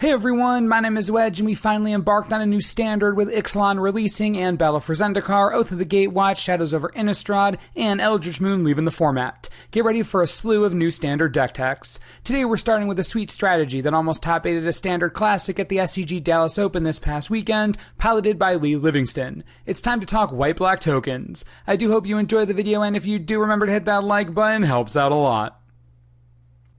Hey everyone, my name is Wedge, and we finally embarked on a new standard with Ixalan releasing and Battle for Zendikar, Oath of the Gatewatch, Shadows over Innistrad, and Eldritch Moon leaving the format. Get ready for a slew of new standard deck techs. Today we're starting with a sweet strategy that almost top-8'd a standard classic at the SCG Dallas Open this past weekend, piloted by Lee Livingston. It's time to talk white-black tokens. I do hope you enjoyed the video, and if you do, remember to hit that like button, helps out a lot.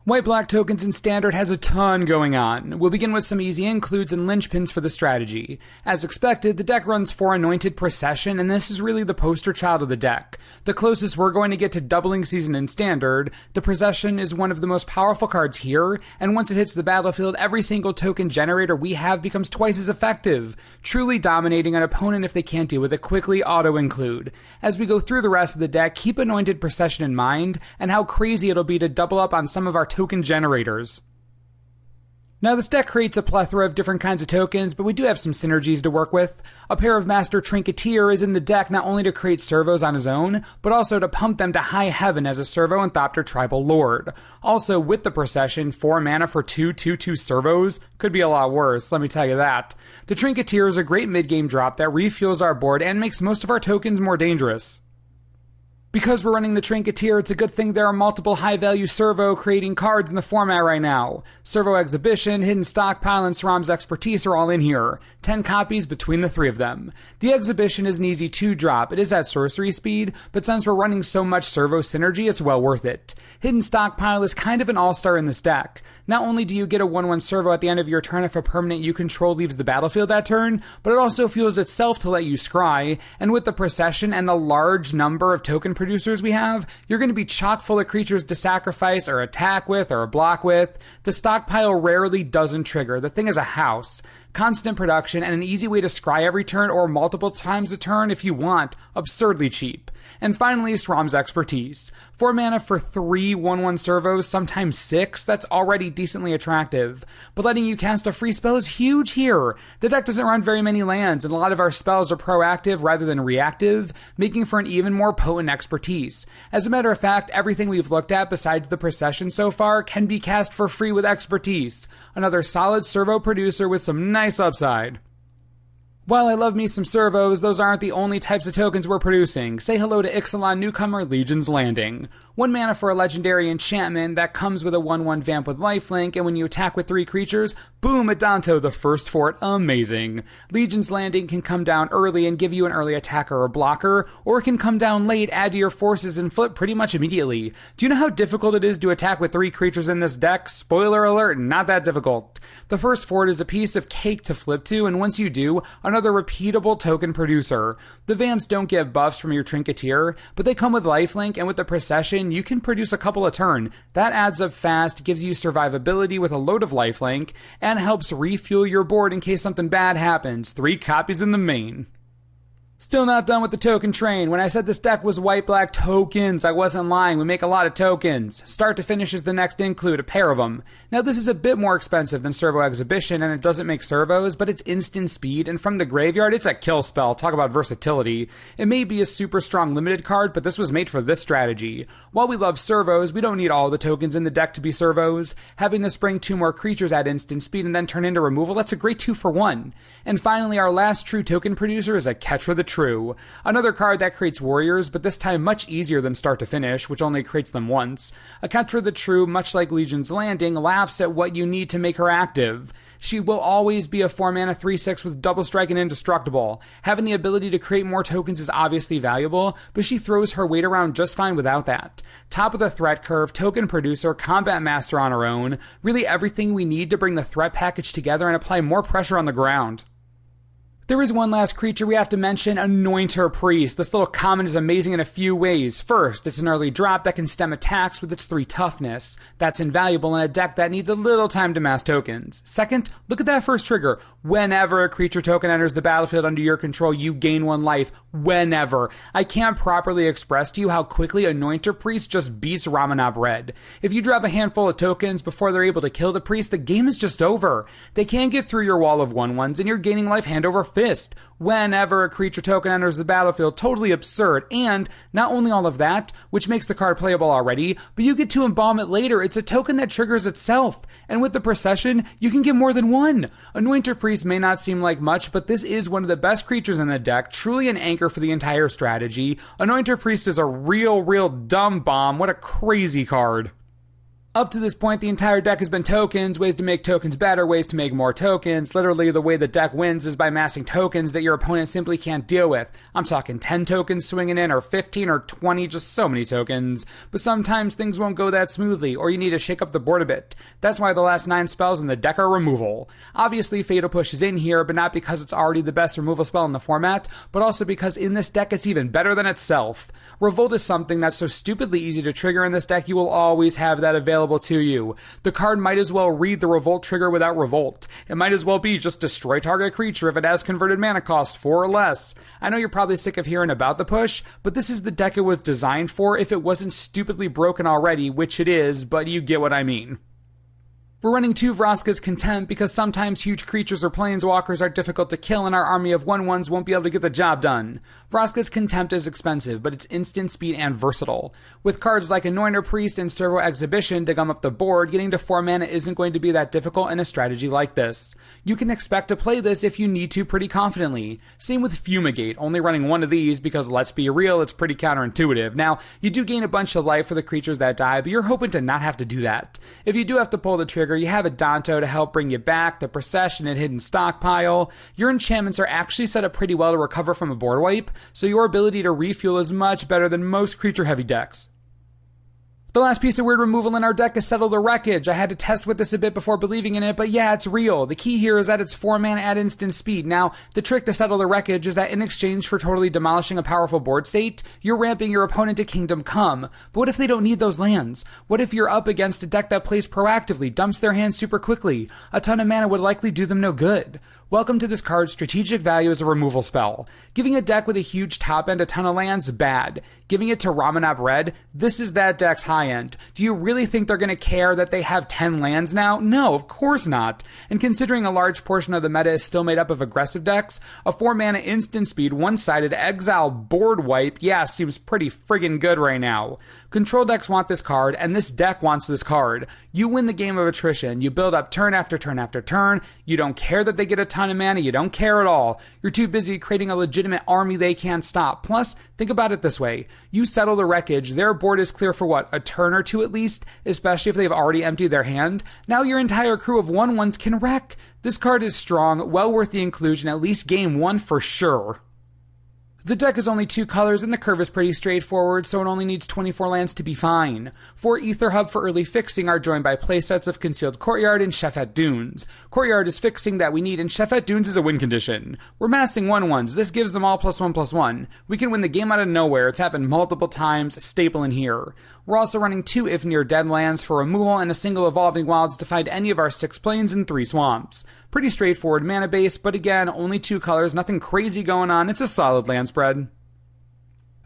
White-black tokens in Standard has a ton going on. We'll begin with some easy includes and linchpins for the strategy. As expected, the deck runs 4 Anointed Procession, and this is really the poster child of the deck. The closest we're going to get to doubling season in Standard, the Procession is one of the most powerful cards here, and once it hits the battlefield, every single token generator we have becomes twice as effective, truly dominating an opponent if they can't deal with it quickly, auto-include. As we go through the rest of the deck, keep Anointed Procession in mind, and how crazy it'll be to double up on some of our token generators. Now this deck creates a plethora of different kinds of tokens, but we do have some synergies to work with. A pair of Master Trinketeer is in the deck not only to create servos on his own, but also to pump them to high heaven as a servo and Thopter Tribal Lord. Also, with the Procession, 4 mana for 2/2/2 servos could be a lot worse, let me tell you that. The Trinketeer is a great mid-game drop that refuels our board and makes most of our tokens more dangerous. Because we're running the Trinketeer, it's a good thing there are multiple high-value servo creating cards in the format right now. Servo Exhibition, Hidden Stockpile, and Sram's Expertise are all in here. 10 copies between the 3 of them. The Exhibition is an easy 2-drop. It is at sorcery speed, but since we're running so much servo synergy, it's well worth it. Hidden Stockpile is kind of an all-star in this deck. Not only do you get a 1/1 servo at the end of your turn if a permanent you control leaves the battlefield that turn, but it also fuels itself to let you scry, and with the Procession and the large number of token producers we have, you're going to be chock full of creatures to sacrifice or attack with or block with. The stockpile rarely doesn't trigger. The thing is a house. Constant production and an easy way to scry every turn or multiple times a turn if you want. Absurdly cheap. And finally, Sram's Expertise. 4 mana for 3 1/1 servos, sometimes 6, that's already decently attractive. But letting you cast a free spell is huge here. The deck doesn't run very many lands, and a lot of our spells are proactive rather than reactive, making for an even more potent Expertise. As a matter of fact, everything we've looked at besides the Procession so far can be cast for free with Expertise. Another solid servo producer with some nice upside. While I love me some servos, those aren't the only types of tokens we're producing. Say hello to Ixalan newcomer Legion's Landing. 1 mana for a legendary enchantment that comes with a 1/1 vamp with lifelink, and when you attack with 3 creatures, boom, Adanto, the first fort, amazing. Legion's Landing can come down early and give you an early attacker or blocker, or it can come down late, add to your forces, and flip pretty much immediately. Do you know how difficult it is to attack with 3 creatures in this deck? Spoiler alert, not that difficult. The first fort is a piece of cake to flip to, and once you do, another repeatable token producer. The vamps don't give buffs from your Trinketeer, but they come with lifelink, and with the Procession, you can produce a couple a turn. That adds up fast, gives you survivability with a load of lifelink, and helps refuel your board in case something bad happens. 3 copies in the main. Still not done with the token train. When I said this deck was white-black tokens, I wasn't lying. We make a lot of tokens. Start to finish is the next include, a pair of them. Now this is a bit more expensive than Servo Exhibition, and it doesn't make servos, but it's instant speed, and from the graveyard, it's a kill spell. Talk about versatility. It may be a super strong limited card, but this was made for this strategy. While we love servos, we don't need all the tokens in the deck to be servos. Having this bring 2 more creatures at instant speed and then turn into removal, that's a great 2 for 1. And finally, our last true token producer is a Catch for the True. Another card that creates warriors, but this time much easier than start to finish, which only creates them once. A Catch for the True, much like Legion's Landing, laughs at what you need to make her active. She will always be a 4 mana 3/6 with double strike and indestructible. Having the ability to create more tokens is obviously valuable, but she throws her weight around just fine without that. Top of the threat curve, token producer, combat master on her own, really everything we need to bring the threat package together and apply more pressure on the ground. There is one last creature we have to mention, Anointer Priest. This little common is amazing in a few ways. First, it's an early drop that can stem attacks with its 3 toughness. That's invaluable in a deck that needs a little time to mass tokens. Second, look at that first trigger. Whenever a creature token enters the battlefield under your control, you gain 1 life. Whenever. I can't properly express to you how quickly Anointer Priest just beats Ramanop Red. If you drop a handful of tokens before they're able to kill the priest, the game is just over. They can't get through your wall of 1/1s, and you're gaining life hand over Fist. Whenever a creature token enters the battlefield, totally absurd. And not only all of that, which makes the card playable already, but you get to embalm it later. It's a token that triggers itself. And with the procession, you can get more than one. Anointer Priest may not seem like much, but this is one of the best creatures in the deck, truly an anchor for the entire strategy. Anointer Priest is a real dumb bomb. What a crazy card. Up to this point, the entire deck has been tokens, ways to make tokens better, ways to make more tokens. Literally, the way the deck wins is by massing tokens that your opponent simply can't deal with. I'm talking 10 tokens swinging in, or 15 or 20, just so many tokens. But sometimes things won't go that smoothly, or you need to shake up the board a bit. That's why the last 9 spells in the deck are removal. Obviously, Fatal Push is in here, but not because it's already the best removal spell in the format, but also because in this deck it's even better than itself. Revolt is something that's so stupidly easy to trigger in this deck, you will always have that available to you. The card might as well read the Revolt trigger without Revolt. It might as well be just destroy target creature if it has converted mana cost 4 or less. I know you're probably sick of hearing about the push, but this is the deck it was designed for if it wasn't stupidly broken already, which it is, but you get what I mean. We're running 2 Vraska's Contempt because sometimes huge creatures or planeswalkers are difficult to kill and our army of 1/1s won't be able to get the job done. Vraska's Contempt is expensive, but it's instant speed and versatile. With cards like Anointer Priest and Servo Exhibition to gum up the board, getting to 4 mana isn't going to be that difficult in a strategy like this. You can expect to play this if you need to pretty confidently. Same with Fumigate, only running 1 of these because let's be real, it's pretty counterintuitive. Now, you do gain a bunch of life for the creatures that die, but you're hoping to not have to do that. If you do have to pull the trigger, you have a Danto to help bring you back, the Procession and Hidden Stockpile. Your enchantments are actually set up pretty well to recover from a board wipe, so your ability to refuel is much better than most creature-heavy decks. The last piece of weird removal in our deck is Settle the Wreckage. I had to test with this a bit before believing in it, but yeah, it's real. The key here is that it's 4 mana at instant speed. Now, the trick to Settle the Wreckage is that in exchange for totally demolishing a powerful board state, you're ramping your opponent to Kingdom Come. But what if they don't need those lands? What if you're up against a deck that plays proactively, dumps their hands super quickly? A ton of mana would likely do them no good. Welcome to this card's strategic value as a removal spell. Giving a deck with a huge top end a ton of lands, bad. Giving it to Ramanap Red, this is that deck's high end. Do you really think they're going to care that they have 10 lands now? No, of course not. And considering a large portion of the meta is still made up of aggressive decks, a 4 mana instant speed, one-sided exile board wipe, yeah, seems pretty friggin' good right now. Control decks want this card, and this deck wants this card. You win the game of attrition. You build up turn after turn after turn. You don't care that they get a ton of mana. You don't care at all. You're too busy creating a legitimate army they can't stop. Plus, think about it this way. You Settle the Wreckage. Their board is clear for what, a turn or two at least? Especially if they've already emptied their hand. Now your entire crew of 1/1s can wreck. This card is strong, well worth the inclusion, at least game 1 for sure. The deck is only 2 colors and the curve is pretty straightforward, so it only needs 24 lands to be fine. 4 Ether Hub for early fixing are joined by playsets of Concealed Courtyard and Shefet Dunes. Courtyard is fixing that we need, and Shefet Dunes is a win condition. We're massing 1/1s, this gives them all +1/+1. We can win the game out of nowhere, it's happened multiple times, staple in here. We're also running 2 If Near Dead lands for removal and a single Evolving Wilds to find any of our 6 plains and 3 swamps. Pretty straightforward mana base, but again, only 2 colors, nothing crazy going on, it's a solid land spread.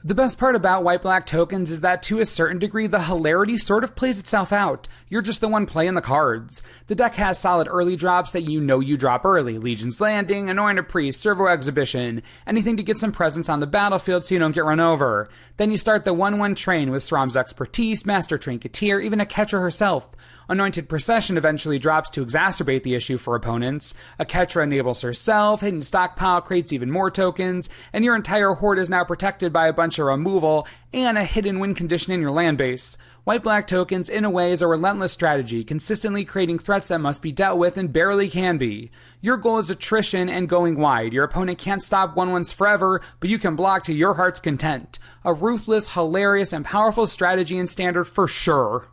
The best part about white-black tokens is that to a certain degree, the hilarity sort of plays itself out. You're just the one playing the cards. The deck has solid early drops that you know you drop early. Legion's Landing, Anointed Priest, Servo Exhibition, anything to get some presence on the battlefield so you don't get run over. Then you start the 1/1 train with Sram's Expertise, Master Trinketeer, even a Ketra herself. Anointed Procession eventually drops to exacerbate the issue for opponents. A Ketra enables herself, Hidden Stockpile creates even more tokens, and your entire horde is now protected by a bunch of removal and a hidden win condition in your land base. White-black tokens, in a way, is a relentless strategy, consistently creating threats that must be dealt with and barely can be. Your goal is attrition and going wide. Your opponent can't stop 1/1s forever, but you can block to your heart's content. A ruthless, hilarious, and powerful strategy in Standard for sure.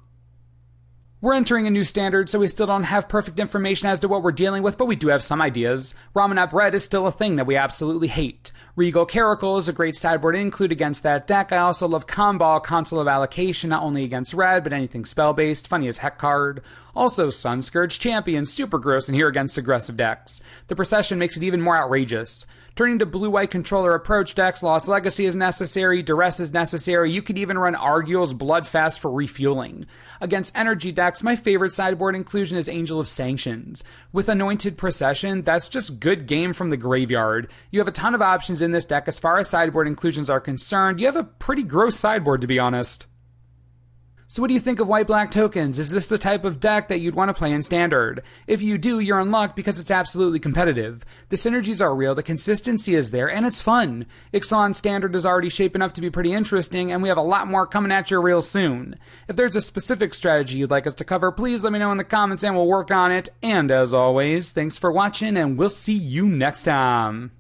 We're entering a new standard, so we still don't have perfect information as to what we're dealing with, but we do have some ideas. Ramanap Red is still a thing that we absolutely hate. Regal Caracal is a great sideboard include against that deck. I also love Comball, Console of Allocation, not only against red, but anything spell-based, funny as heck card. Also, Sunscourge Champion, super gross in here against aggressive decks. The Procession makes it even more outrageous. Turning to blue-white controller approach decks, Lost Legacy is necessary, Duress is necessary, you could even run Arguel's Bloodfast for refueling. Against energy decks, my favorite sideboard inclusion is Angel of Sanctions. With Anointed Procession, that's just good game from the graveyard. You have a ton of options in this deck as far as sideboard inclusions are concerned. You have a pretty gross sideboard, to be honest. So what do you think of white-black tokens? Is this the type of deck that you'd want to play in Standard? If you do, you're in luck because it's absolutely competitive. The synergies are real, the consistency is there, and it's fun. Ixalan Standard is already shaping up to be pretty interesting, and we have a lot more coming at you real soon. If there's a specific strategy you'd like us to cover, please let me know in the comments and we'll work on it. And as always, thanks for watching, and we'll see you next time.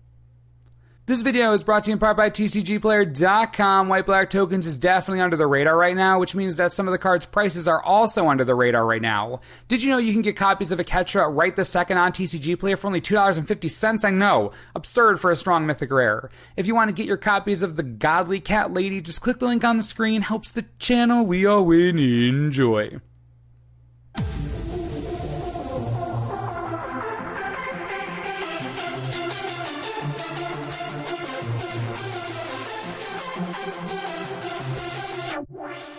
This video is brought to you in part by TCGplayer.com. White-black tokens is definitely under the radar right now, which means that some of the cards' prices are also under the radar right now. Did you know you can get copies of Aketra right this second on TCG Player for only $2.50? I know. Absurd for a strong mythic rare. If you want to get your copies of the Godly Cat Lady, just click the link on the screen. Helps the channel. We all win. Enjoy. What?